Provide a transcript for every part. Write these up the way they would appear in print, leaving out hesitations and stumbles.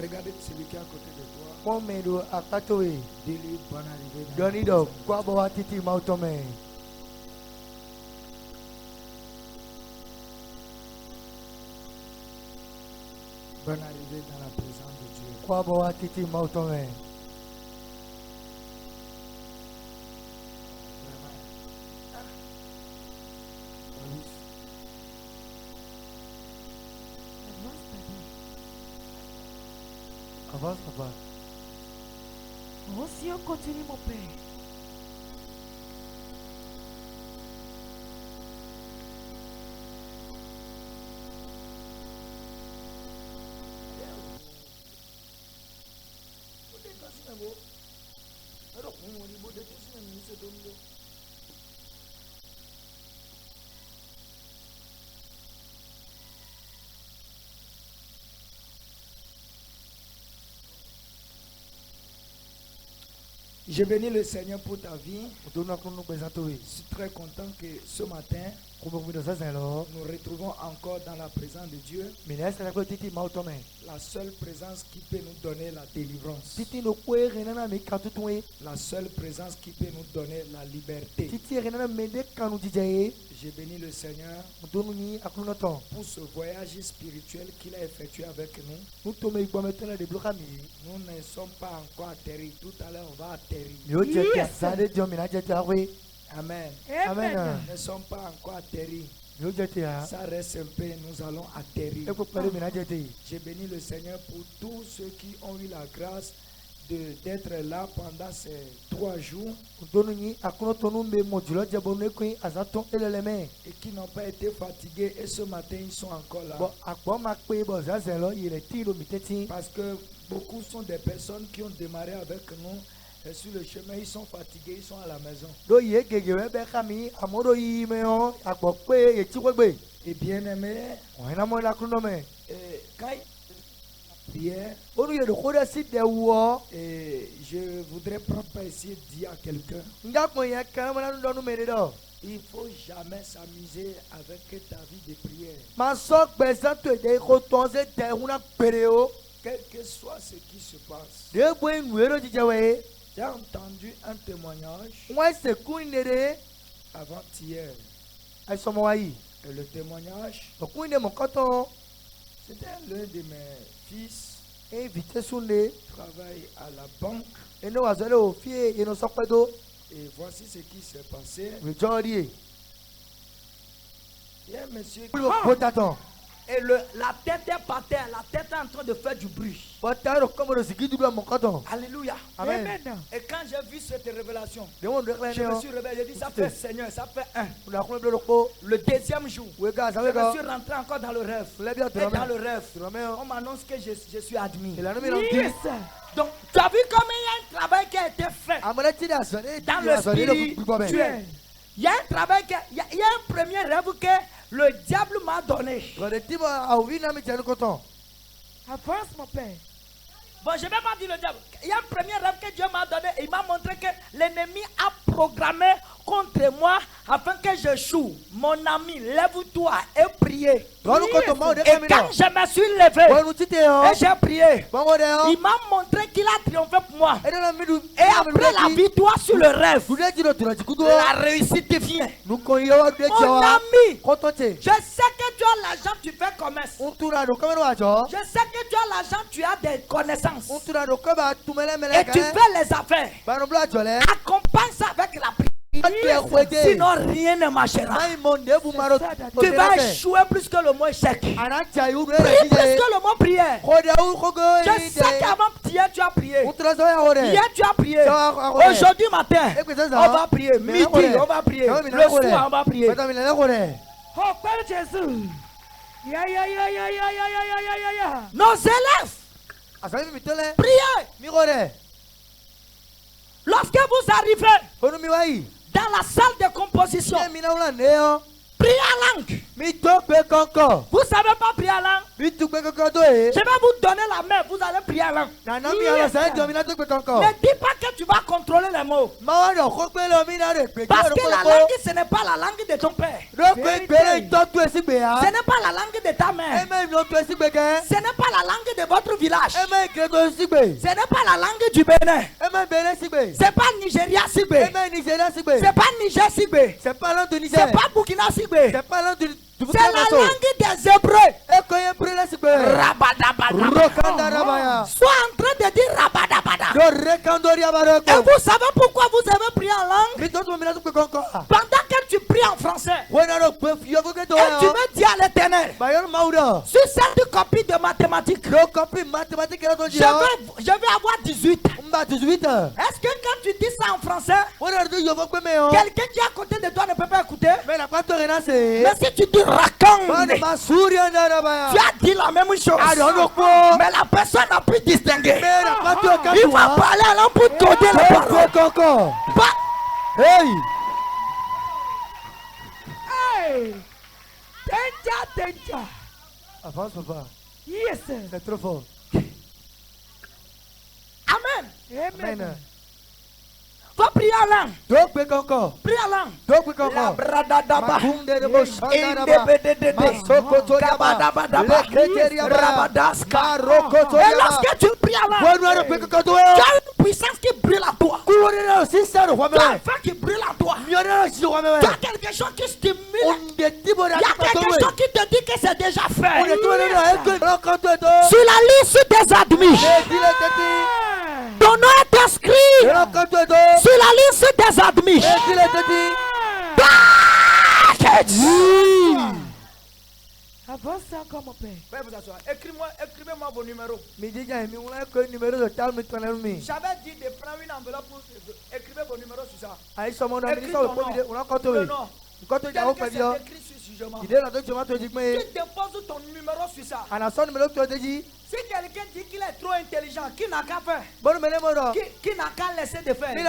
Regardez celui qui est à côté de toi. Momedo akatoe. Dis-lui bonne arrivée. Donido kwa bawa titi mautome. Bonne arrivée dans la présence de Dieu. Kwa bawa titi mautome. Avance, papa. Oh, si on continue, mon père. Je bénis le Seigneur pour ta vie. Je suis très content que ce matin, nous retrouvons encore dans la présence de Dieu. La seule présence qui peut nous donner la délivrance. La seule présence qui peut nous donner la liberté. Je bénis le Seigneur pour ce voyage spirituel qu'il a effectué avec nous. Nous ne sommes pas encore atterris. Tout à l'heure, on va atterrir. Amen. Amen. Nous ne sommes pas encore atterris. Ça reste un peu, nous allons atterrir. Je bénis le Seigneur pour tous ceux qui ont eu la grâce d'être là pendant ces 3 jours et qui n'ont pas été fatigués, et ce matin ils sont encore là. Parce que beaucoup sont des personnes qui ont démarré avec nous et sur le chemin ils sont fatigués, ils sont à la maison. Et bien aimé, quand prière, et je voudrais prendre par ici et dire à quelqu'un, il ne faut jamais s'amuser avec ta vie de prière. Quel que soit ce qui se passe. J'ai entendu un témoignage avant-hier. Et le témoignage, c'était l'un de mes fils qui travaille à la banque. Et voici ce qui s'est passé. Il y a un monsieur qui... Et la tête est par terre, la tête est en train de faire du bruit. Alléluia. Amen. Et quand j'ai vu cette révélation, je me suis réveillé, j'ai dit ça fait Seigneur, ça fait un. Le deuxième jour, je me suis rentré encore dans le rêve. Et dans le rêve, on m'annonce que je suis admis. Yes. Donc, tu as vu comme il y a un travail qui a été fait dans le spirituel. Il y a un travail, il y a un premier rêve que le diable m'a donné. Avance, mon père. Bon, je ne vais pas dire le diable. Il y a un premier rêve que Dieu m'a donné. Il m'a montré que l'ennemi a programmé contre moi afin que je choue. Mon ami, lève-toi et prie. Et quand je me suis levé et j'ai prié, il m'a montré qu'il a triomphé pour moi. Et après la victoire sur le rêve, la réussite vient. Mon ami, je sais que tu as l'argent, tu fais commerce. Je sais que tu as l'argent, tu as des connaissances. Et tu fais les affaires. Accompagne ça avec la prière. Sinon rien ne marchera. Tu vas échouer plus que le mot échec. Prie plus que le mot prière. Je sais qu'avant hier tu as prié. Hier tu as prié. Aujourd'hui matin on va prier. Midi on va prier. Le soir on va prier. Oh Père Jésus. Nos élèves, priez. Lorsque vous arrivez dans la salle de composition, priez en langue. Vous ne savez pas prier en langue? Je vais vous donner la main, vous allez prier à langue. Ne dis pas que tu vas contrôler les mots. Parce que la langue, ce n'est pas la langue de ton père. Ce n'est pas la langue de ta mère. Ce n'est pas la langue de votre village. Ce n'est pas la langue du Bénin. C'est pas Nigeria Sibé. C'est pas Niger Sibé. C'est pas Burkina Sibé. C'est la langue des Hébreux. Rabadabada. Sois en train de dire rabadabada. Et vous savez pourquoi vous avez prié en langue? Pendant que tu pries en français, et tu veux dire à l'Éternel, sur cette copie de mathématiques, je vais avoir 18. Est-ce que quand tu dis ça en français, quelqu'un qui est à côté de toi ne peut pas écouter? Mais si tu dis rakang, tu as dit la même chose. Mais la personne n'a pu distinguer. Il va parler à l'homme pour coder le parole. Hey! Hey! Danger. Avance, papa. Yes. C'est trop fort. Amen. Amen. Va prier en langue. Prie en langue. La bradadaba. Et lorsque tu pries en langue, tu as une puissance qui brûle à toi. Tu as un feu qui brûle à toi. Tu as quelque chose qui stimule. Il y a quelque chose qui te dit que c'est déjà fait. Sur la liste des admis, ton nom est inscrit sur la liste des admis. Avance encore mon père. Veuillez vous asseoir. Écrivez-moi vos numéros. J'avais dit de prendre une enveloppe pour écrivez vos numéros sur ça. Écris ton nom. Le nom. Tel que c'est écrit sur ce jugement. Tu déposes ton numéro sur ça. Si quelqu'un dit qu'il est trop intelligent, qui n'a qu'à faire, qui n'a qu'à laisser de faire, ni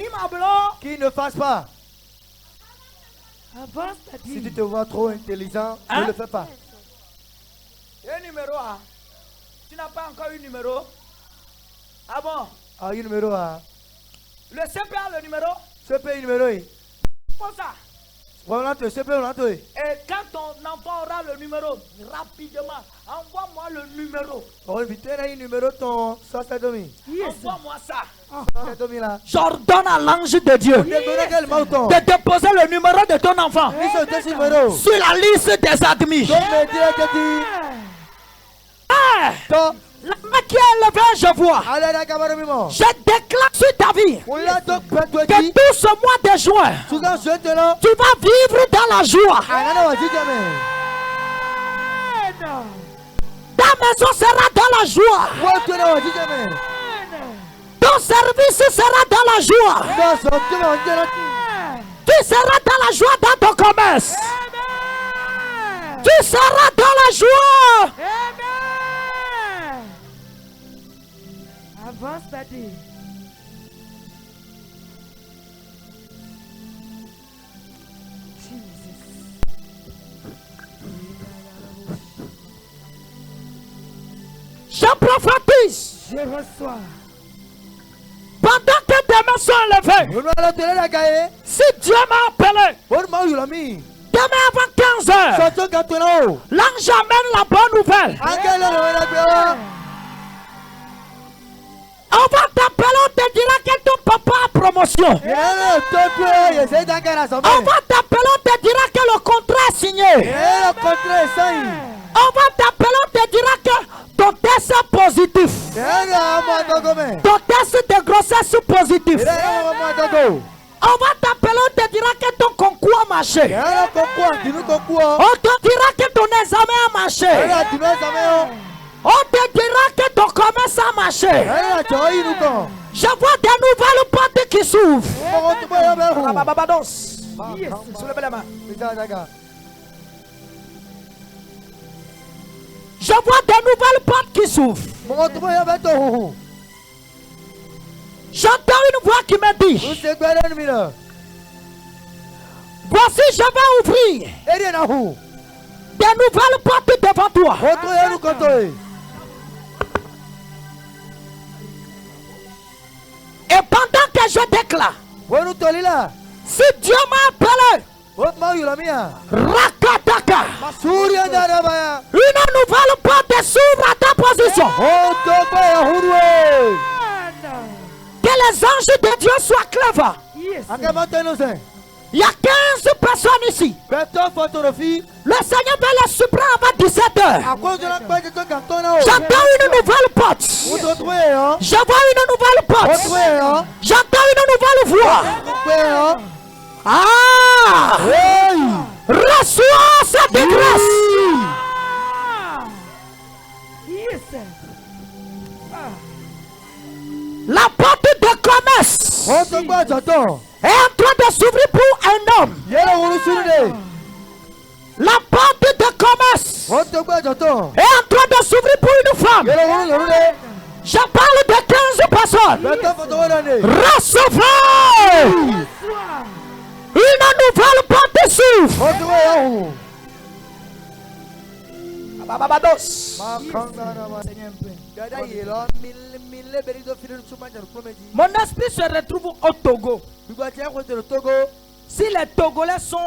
ma blanc, Qui ne fasse pas. Avance, t'as Si dit. tu te vois trop intelligent, Hein? ne le fais pas. un numéro A. Tu n'as pas encore un numéro? Ah bon? Ah, il numéro A. Le CPA, le numéro? Ce pays numéro A. Pour ça. Et quand ton enfant aura le numéro, rapidement, envoie-moi le numéro. Envoie-moi ça. J'ordonne à l'ange de Dieu de déposer le numéro de ton enfant sur la liste des admis. La main qui est levée, je vois. Je déclare sur ta vie que tout ce mois de juin, tu vas vivre dans la joie. Ta maison sera dans la joie. Ton service sera dans la joie. Tu seras dans la joie dans ton commerce. Tu seras dans la joie. Avance, t'as dit. Je prophétise. Je reçois. Pendant que tes mains sont levées, si Dieu m'a appelé, demain avant 15 heures, l'ange amène la bonne nouvelle. On va t'appeler, on te dira que ton papa a promotion. On va t'appeler, on te dira que le contrat est signé. On va t'appeler, on te dira que ton test est positif. Ton test de grossesse est positif. On va t'appeler, on te dira que ton concours a marché. On te dira que ton examen a marché. On te dira que ton commerce a marché. Je vois des nouvelles portes qui s'ouvrent. Soulevez les mains. Je vois des nouvelles portes qui s'ouvrent. J'entends une voix qui me dit: voici, je vais ouvrir des nouvelles portes toi. Retrouvez-nous quand on Et pendant que je déclare, Bueno tolila. si Dieu m'a appelé, Otma yulamia. Rakataka, Surya darabaya. une nouvelle porte s'ouvre à ta position. Otobaya hurwe. Que les anges de Dieu soient clevers. Yes. Akamata innocent. Il y a 15 personnes ici. Beto photographie. Le Seigneur va les supprimer avant 17h. À cause de la page de carton là. J'entends une nouvelle porte. Vous retrouvez hein. Je vois une nouvelle porte. Retrouvez hein. J'entends une nouvelle voix. Retrouvez hein. Ah! Hey. Reçois cette grâce. Yes. La porte de commerce Otogba jaton. est en train de s'ouvrir pour un homme. Yelo wulu sunde. La porte de commerce Otogba jaton. est en train de s'ouvrir pour une femme. Yelo wulu yorule. Je parle de 15 personnes. Beto photographie. Recevez une nouvelle porte s'ouvre. Retrouvez hein. Babados. Seigneur, un peu. Dada yelo mille berido filu chuma jar komedi. Mon esprit se retrouve au Togo. Bigwati ya kote Togo. Si les Togolais sont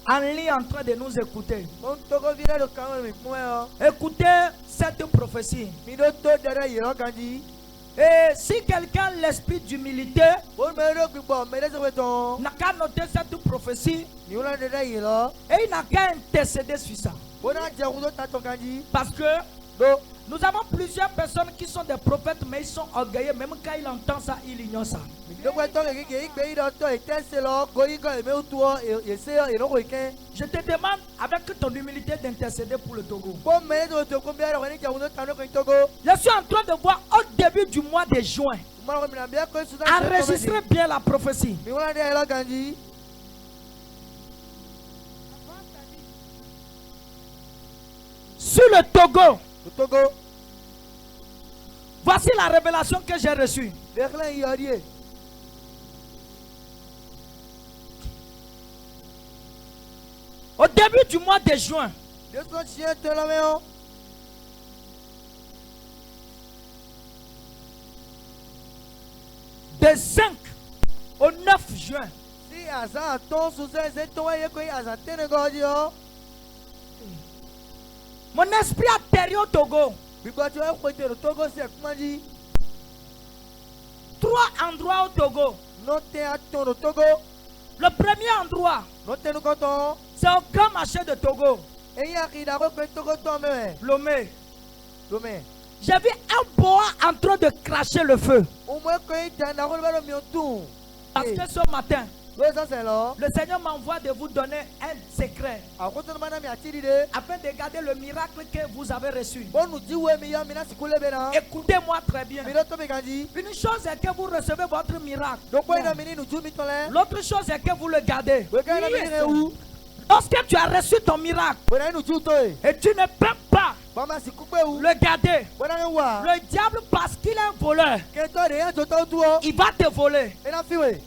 en ligne en train de nous écouter, Mon Togo vira de kamel mi moyo. écoutez cette prophétie. Mi do to dada yelo kanji. Et si quelqu'un l'esprit d'humilité Bon mero gbo mere se weton. n'a qu'à noter cette prophétie Ni wala dada yelo. et il n'a qu'à intercéder sur ça. Bona jarudo tato kanji. Parce que Do nous avons plusieurs personnes qui sont des prophètes, mais ils sont orgueilleux. Même quand ils entendent ça, ils ignorent ça. do weton ke igbe ido to etenselo goyi go eme utuo ese e no koiken. Je te demande, avec ton humilité, d'intercéder pour le Togo. Bon mere do to ko biara wani jarudo tano ko Togo. Je suis en train de voir au début du mois de juin. Mara ko mi na bia ko sudan. Enregistrez bien la prophétie. Mi wala dada yelo kanji. Sur le Togo, Togo. voici la révélation que j'ai reçue. Deklan yori. Au début du mois de juin, Deso chien te la meo. de 5 au 9 juin, Si aza ton suze se to ye ko aza tene godio. mon esprit atterrit au Togo. Bigwati wa kote Togo se kumaji. 3 endroits au Togo. Note aton Togo. Le premier endroit, Note nous koton. c'est au grand marché de Togo, Eya kida ko Togo to me. Lomé. Lome. J'ai vu un boa en train de cracher le feu. O mo ko ita na ko lo mi otun. Parce que ce matin, Lo ça c'est là. le Seigneur m'envoie de vous donner un secret Akoto mana mi atiri de. afin de garder le miracle que vous avez reçu. Bon nous dit we mi ya mi na sikule bena. Écoutez-moi très bien. Mi do to me kanji. Une chose est que vous recevez votre miracle. Donc ko ina mi ni nu ju mi tole. L'autre chose est que vous le gardez. We ka ina mi ni u. Lorsque tu as reçu ton miracle We na nu ju to e. et tu ne peux pas Ba ma sikupe u. le garder, We na wa. le diable, parce qu'il est un voleur, Ke to de ya to to tu o. il va te voler. E na fiwe.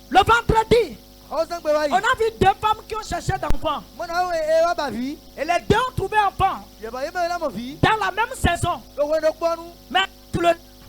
Le vendredi, O san gbe wa yi. on a vu 2 femmes qui ont cherché d'enfants. Mo na we e wa ba vi. Et les 2 ont trouvé enfants Ye ba ye me na mo vi. dans la même saison. Lo we no ponu. Mais il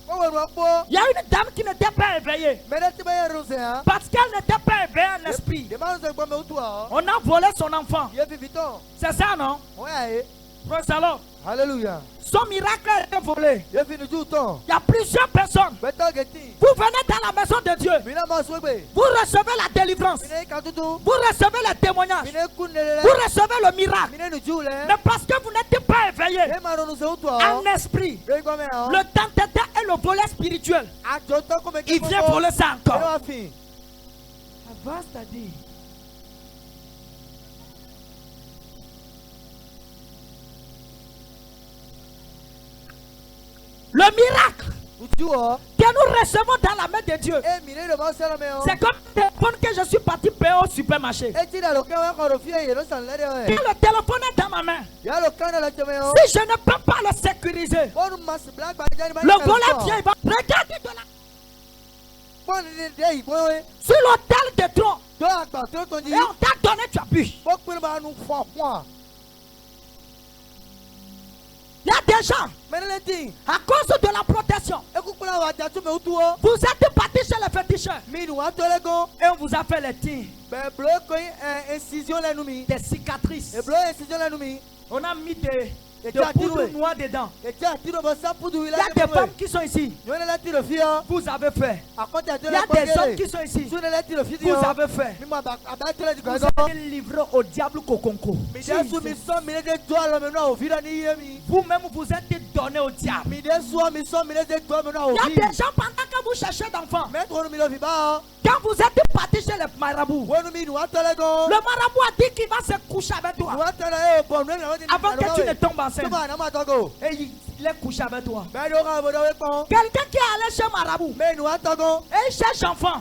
O we no po. y a une dame qui n'était pas éveillée. Me na ti ba ye rose ha. Parce qu'elle n'était pas éveillée en esprit. De ma se gbo me utu ha. On a volé son enfant. Ye vi viton. C'est ça, non? O ya e. Praise the Lord. Hallelujah. Son miracle a été volé. Ye fi nu ju ton. Il y a plusieurs personnes. Beto geti. Vous venez dans la maison de Dieu. Mi na mo so gbe. Vous recevez la délivrance. Mi ne ka tutu. Vous recevez les témoignages. Mi ne kun ne Vous le. recevez le miracle. Mi ne nu ju le. Mais parce que vous n'êtes pas éveillé E ma ro nu se utu ha. en esprit, E gbo me ha. le tentateur et le voleur spirituel, A jo to ko me il vient voler ça E encore. wa fin. Avance ta dit. Le miracle Nu ju o. que nous recevons dans la main de Dieu, E mi ne de mo se la me o. c'est comme le téléphone que je suis parti payer au supermarché. E ti da lo ke wa ko ro fi e lo san le de o Et e. le téléphone est dans ma main. Ya lo kan la te me o. Si je ne peux pas le sécuriser, Bon mas black ba jani ba. le voleur vient, il va regarder de la... Bon ni de yi bo e. sur l'autel de tronc. Do agba to to Et ji. on t'a donné, tu as bu. Bo pe ma nu fo fo. des gens, à cause de la protection, vous êtes partis chez les féticheurs et on vous a fait les tirs, des cicatrices. On a mis des poudres noires dedans. Il y a des femmes qui sont ici. Vous avez fait. Il y a des hommes qui sont ici. Vous avez fait. Vous avez livré au diable Kokonko. Vous-même vous êtes donné au diable. Il y a des gens pendant que vous cherchez d'enfants. Quand vous êtes parti chez le marabout, le marabout a dit qu'il va se coucher avec toi avant que tu ne tombes enceinte. Et il est couché avec toi. Quelqu'un qui est allé chez le marabout et il cherche enfant.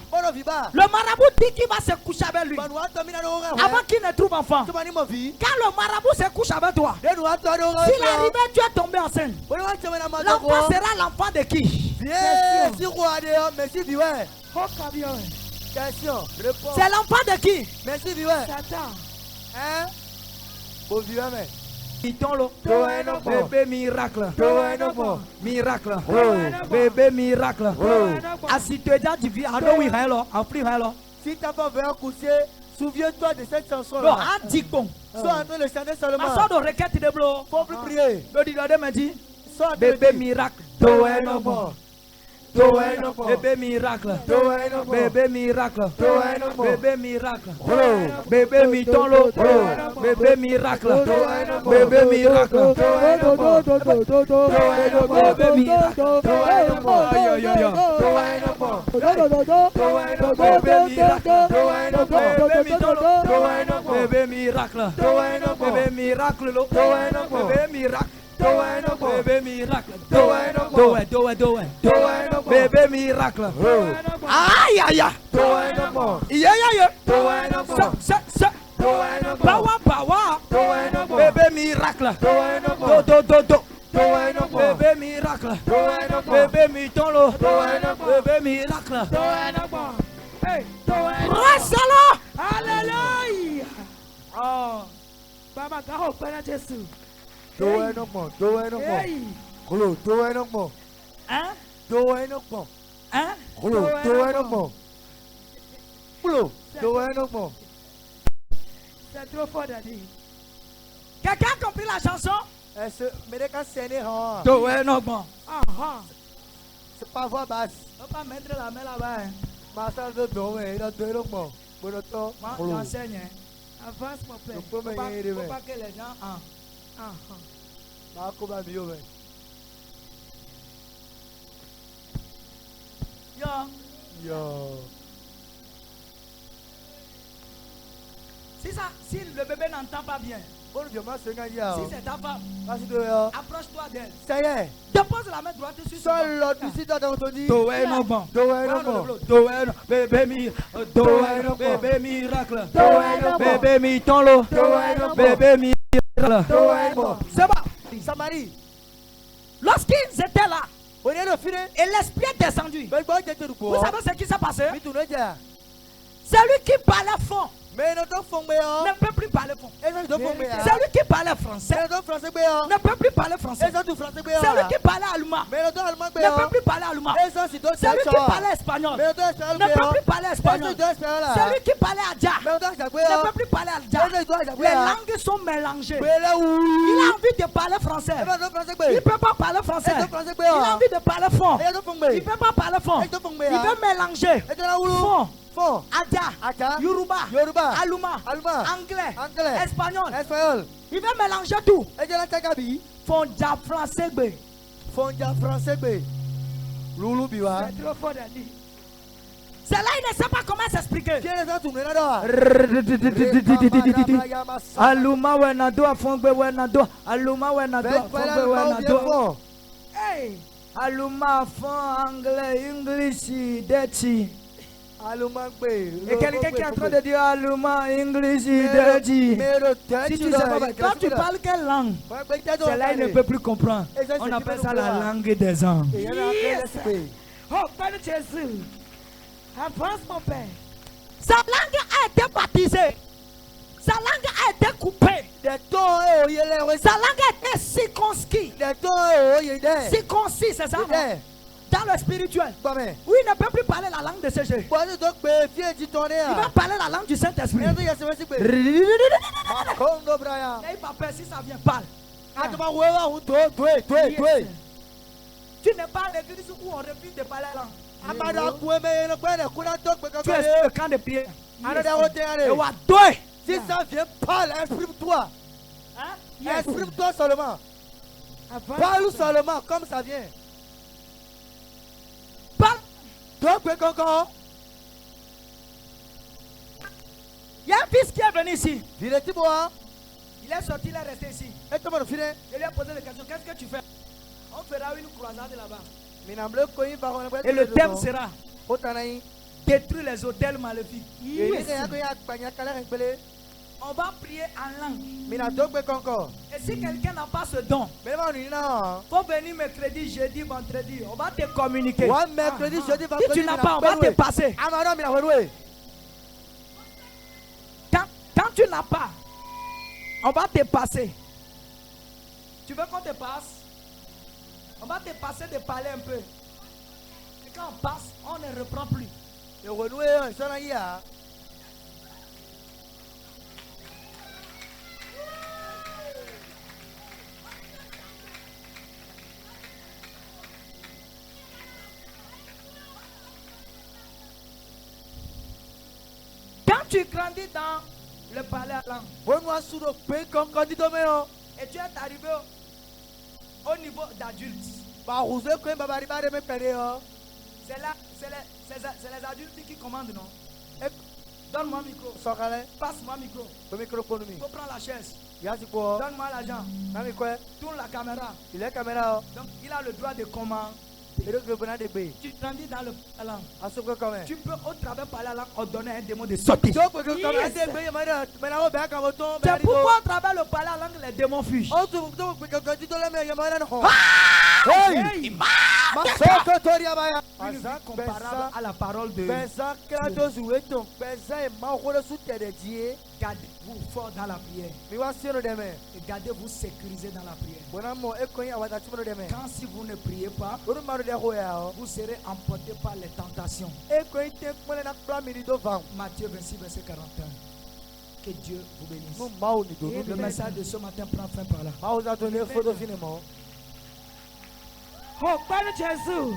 Le marabout dit qu'il va se coucher avec lui avant qu'il ne trouve enfant. Quand le marabout se couche avec toi, s'il arrive, tu es tombé enceinte. L'enfant sera l'enfant de qui? C'est l'enfant de qui? Satan. Bébé miracle. Miracle. Bébé miracle. Assis-toi du vie. Si ta femme veut accoucher, souviens-toi de cette chanson. Non, un dicton. Sois en train de chanter seulement. Ma soeur de requête de bloc. Faut plus prier. Bébé miracle. Bébé miracle. Bébé miracle. Bébé miracle. Bébé mitolo. Bébé miracle. Bébé miracle. Bébé miracle. Bébé miracle. Bébé miracle. Bébé miracle. Bébé miracle. Bébé miracle. Aïe aïe aïe. Bébé miracle. Bébé miracle. Bébé mitolo. Bébé miracle. Alléluia. Oh. Baba gaho pena Jésus. Hein? C'est trop fort, Daddy. Quelqu'un a compris la chanson? C'est pas voix basse. On va pas mettre la main là-bas. J'enseigne. Avance mon père. Faut pas que les gens... Yo. Si le bébé n'entend pas bien, si c'est ta femme, approche-toi d'elle. Ça y est. Dépose la main droite sur son bébé miracle. Bébé mitolo. Bébé miracle. C'est bon. Samarie. Lorsqu'ils étaient là, et l'esprit est descendu. Vous savez ce qui s'est passé? Celui qui parlait fort ne peut plus parler fort. Celui qui parlait français ne peut plus parler français. Celui qui parlait allemand ne peut plus parler allemand. Celui qui parlait espagnol ne peut plus parler espagnol. Celui qui parlait adja ne peut plus parler adja. Les langues sont mélangées. Il a envie de parler français. Il ne peut pas parler français. Il a envie de parler fort. Il ne peut pas parler fort. Il veut mélanger fort, adja, yoruba, aluma, anglais, espagnol. Il veut mélanger tout. Fonja français. C'est trop fort d'être. C'est là il ne sait pas comment s'expliquer. Aluma wenado afongbe wenado. Aluma wenado afongbe wenado. Hey, aluma fond anglais, English, Dutch. Et quelqu'un qui est en train de dire allemand, English, Dutch. Si tu sais pas, quand tu parles quelle langue, c'est là il ne peut plus comprendre. On appelle ça la langue des hommes. Oh, Père Jésus, avance mon Père. Sa langue a été baptisée. Sa langue a été coupée. Des tons et au yélé. Sa langue a été circoncis. Des tons et au yélé. Circoncis, c'est ça, non? Dans le spirituel. Oui, il ne peut plus parler la langue de ce jeu. Il va parler la langue du Saint-Esprit. N'aie pas peur si ça vient, parle. Tu n'es pas à l'église où on refuse de parler la langue. Tu es sur le camp de prière. Si ça vient, parle, exprime-toi. Exprime-toi seulement. Parle seulement, comme ça vient. Parle. Il y a un fils qui est venu ici. Il est sorti, il est resté ici. Je lui ai posé la question, qu'est-ce que tu fais? On fera une croisade là-bas. Et le thème sera détruire les hôtels maléfiques. Yes. On va prier en langue. Et si quelqu'un n'a pas ce don, il faut venir mercredi, jeudi, vendredi. On va te communiquer. Si tu n'as pas, on va te passer. Quand tu n'as pas, on va te passer. Tu veux qu'on te passe? On va te passer de parler un peu. Et quand on passe, on ne reprend plus. Quand tu grandis dans le parler à langue, et tu es arrivé au niveau d'adulte, c'est les adultes qui commandent, non? Donne-moi le micro. Passe-moi le micro. Il faut prendre la chaise. Donne-moi l'argent. Tourne la caméra. Donc il a le droit de commander. Tu grandis dans le langue. Tu peux au travers parler la langue ordonner un démon de sortir. C'est pourquoi au travers le parler la langue les démons fuient. Une vie comparable à la parole de Dieu. Gardez-vous fort dans la prière. Et gardez-vous sécurisé dans la prière. Quand si vous ne priez pas, vous serez emporté par les tentations. Matthieu 26, verset 41. Que Dieu vous bénisse. Et le message de ce matin prend fin par là. Oh, Père Jésus.